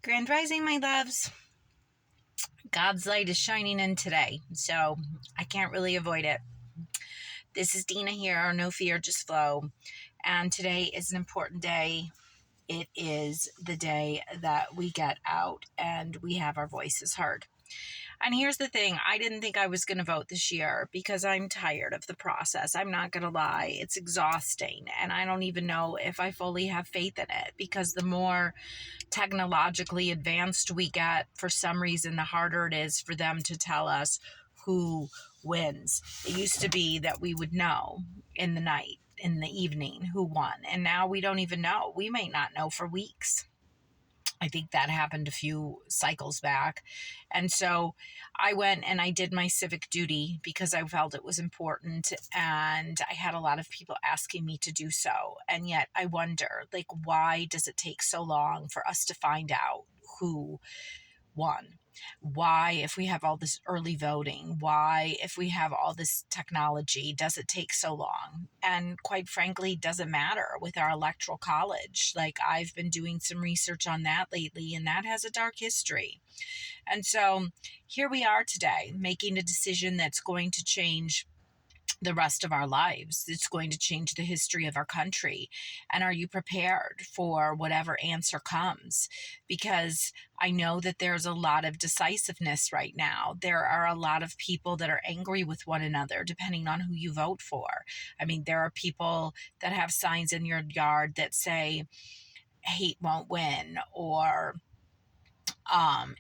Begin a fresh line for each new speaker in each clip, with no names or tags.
Grand Rising, my loves. God's light is shining in today, so I can't really avoid it. This is Dina here, No Fear, Just Flow, and today is an important day. It is the day that we get out and we have our voices heard. And here's the thing, I didn't think I was going to vote this year because I'm tired of the process. I'm not going to lie. It's exhausting. And I don't even know if I fully have faith in it, because the more technologically advanced we get, for some reason, the harder it is for them to tell us who wins. It used to be that we would know in the night, in the evening, who won. And now we don't even know. We may not know for weeks. I think that happened a few cycles back. And so I went and I did my civic duty because I felt it was important. And I had a lot of people asking me to do so. And yet I wonder, why does it take so long for us to find out who won? Why, if we have all this early voting, why, if we have all this technology, does it take so long? And quite frankly, doesn't matter with our electoral college. I've been doing some research on that lately, and that has a dark history. And so here we are today, making a decision that's going to change the rest of our lives. It's going to change the history of our country. And are you prepared for whatever answer comes? Because I know that there's a lot of decisiveness right now. There are a lot of people that are angry with one another, depending on who you vote for. I mean, there are people that have signs in your yard that say, hate won't win, or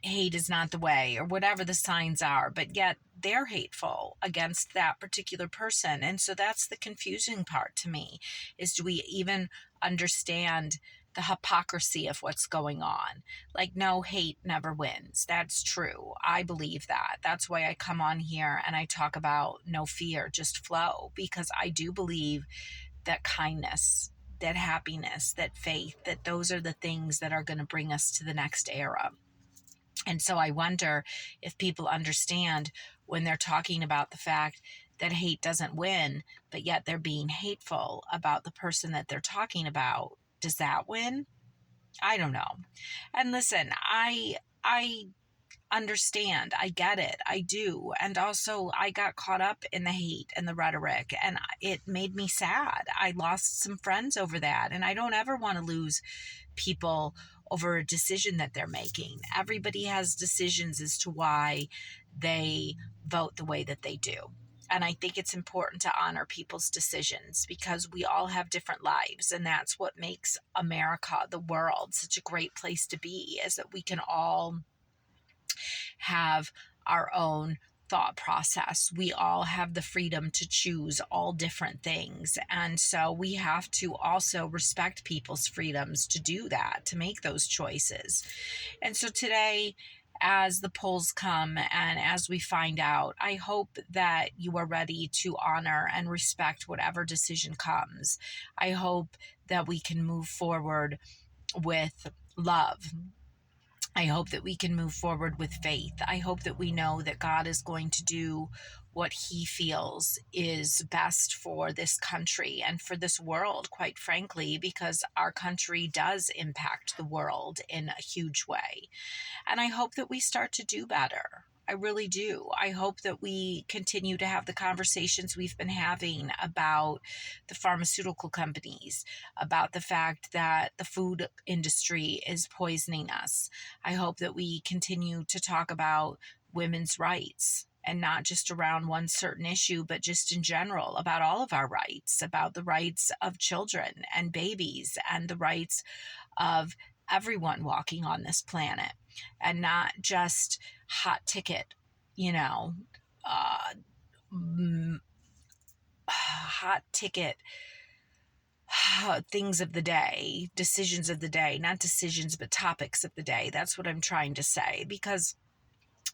hate is not the way, or whatever the signs are, but yet they're hateful against that particular person. And so that's the confusing part to me, is do we even understand the hypocrisy of what's going on? No, hate never wins. That's true. I believe that. That's why I come on here and I talk about no fear, just flow, because I do believe that kindness, that happiness, that faith, that those are the things that are going to bring us to the next era. And so I wonder if people understand when they're talking about the fact that hate doesn't win, but yet they're being hateful about the person that they're talking about. Does that win? I don't know. And listen, I understand. I get it. I do. And also, I got caught up in the hate and the rhetoric, and it made me sad. I lost some friends over that, and I don't ever want to lose people over a decision that they're making. Everybody has decisions as to why they vote the way that they do. And I think it's important to honor people's decisions, because we all have different lives. And that's what makes America, the world, such a great place to be, is that we can all have our own thought process. We all have the freedom to choose all different things. And so we have to also respect people's freedoms to do that, to make those choices. And so today, as the polls come and as we find out, I hope that you are ready to honor and respect whatever decision comes. I hope that we can move forward with love. I hope that we can move forward with faith. I hope that we know that God is going to do what he feels is best for this country and for this world, quite frankly, because our country does impact the world in a huge way. And I hope that we start to do better. I really do. I hope that we continue to have the conversations we've been having about the pharmaceutical companies, about the fact that the food industry is poisoning us. I hope that we continue to talk about women's rights, and not just around one certain issue, but just in general about all of our rights, about the rights of children and babies and the rights of everyone walking on this planet, and not just hot ticket, hot ticket things of the day, decisions of the day, not decisions, but topics of the day. That's what I'm trying to say, because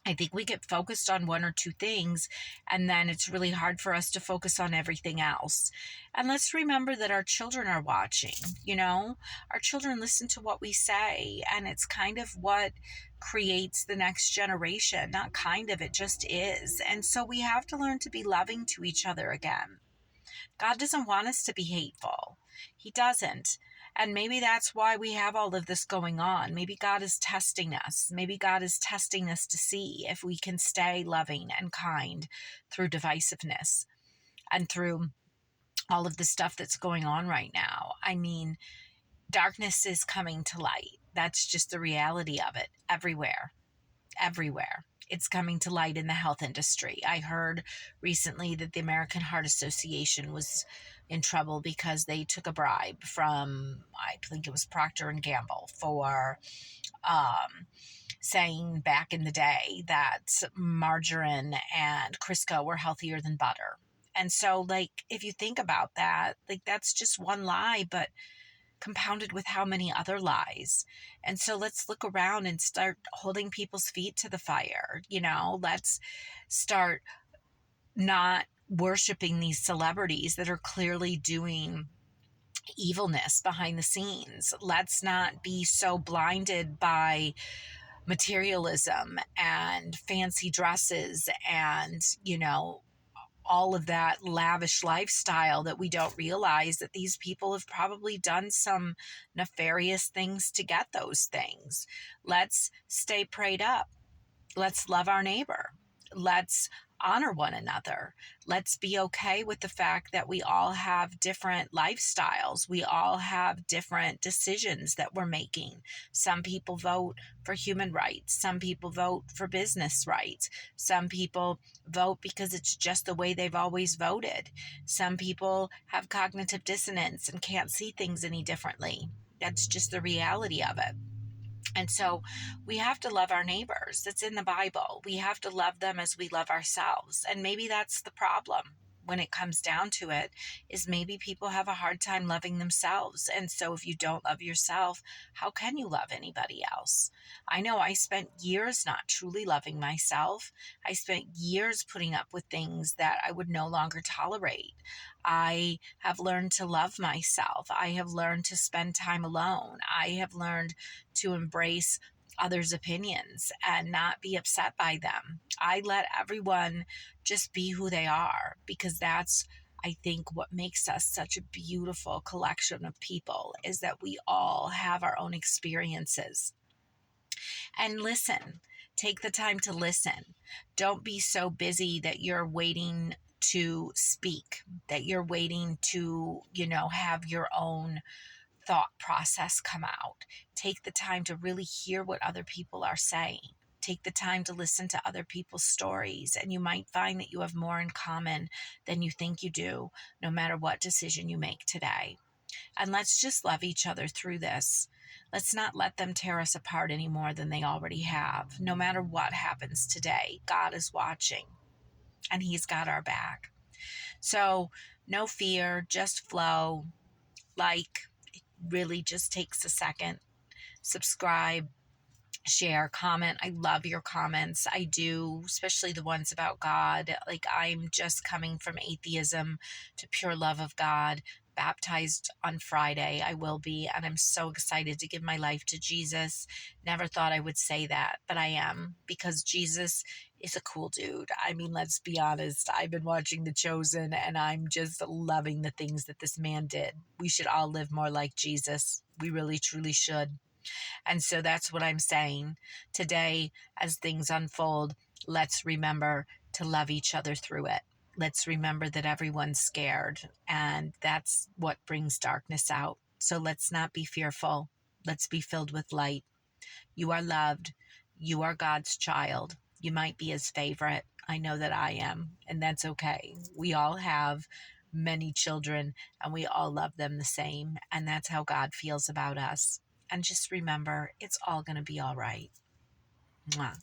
I think we get focused on one or two things, and then it's really hard for us to focus on everything else. And let's remember that our children are watching, our children listen to what we say, and it's kind of what creates the next generation. Not kind of, it just is. And so we have to learn to be loving to each other again. God doesn't want us to be hateful. He doesn't. And maybe that's why we have all of this going on. Maybe God is testing us. Maybe God is testing us to see if we can stay loving and kind through divisiveness and through all of the stuff that's going on right now. I mean, darkness is coming to light. That's just the reality of it everywhere, everywhere. It's coming to light in the health industry. I heard recently that the American Heart Association was in trouble because they took a bribe from, I think it was Procter and Gamble, for saying back in the day that margarine and Crisco were healthier than butter. And so, like, if you think about that, like, that's just one lie, but compounded with how many other lies. And so let's look around and start holding people's feet to the fire. Let's start not worshiping these celebrities that are clearly doing evilness behind the scenes. Let's not be so blinded by materialism and fancy dresses and, all of that lavish lifestyle that we don't realize that these people have probably done some nefarious things to get those things. Let's stay prayed up. Let's love our neighbor. Let's honor one another. Let's be okay with the fact that we all have different lifestyles. We all have different decisions that we're making. Some people vote for human rights. Some people vote for business rights. Some people vote because it's just the way they've always voted. Some people have cognitive dissonance and can't see things any differently. That's just the reality of it. And so we have to love our neighbors. It's in the Bible. We have to love them as we love ourselves. And maybe that's the problem when it comes down to it, is maybe people have a hard time loving themselves. And so if you don't love yourself, how can you love anybody else? I know I spent years not truly loving myself. I spent years putting up with things that I would no longer tolerate. I have learned to love myself. I have learned to spend time alone. I have learned to embrace others' opinions and not be upset by them. I let everyone just be who they are, because that's, I think, what makes us such a beautiful collection of people, is that we all have our own experiences. And listen, take the time to listen. Don't be so busy that you're waiting to speak, that you're waiting to, have your own thought process come out. Take the time to really hear what other people are saying. Take the time to listen to other people's stories, and you might find that you have more in common than you think you do, no matter what decision you make today. And let's just love each other through this. Let's not let them tear us apart any more than they already have. No matter what happens today, God is watching, and He's got our back. So no fear, just flow. Like, it really just takes a second. Subscribe, share, comment. I love your comments. I do, especially the ones about God. Like, I'm just coming from atheism to pure love of God. Baptized on Friday, I will be, and I'm so excited to give my life to Jesus. Never thought I would say that, but I am, because Jesus is a cool dude. I mean, let's be honest. I've been watching The Chosen, and I'm just loving the things that this man did. We should all live more like Jesus. We really, truly should. And so that's what I'm saying. Today, as things unfold, let's remember to love each other through it. Let's remember that everyone's scared, and that's what brings darkness out. So let's not be fearful. Let's be filled with light. You are loved. You are God's child. You might be His favorite. I know that I am, and that's okay. We all have many children, and we all love them the same, and that's how God feels about us. And just remember, it's all going to be all right. Mwah.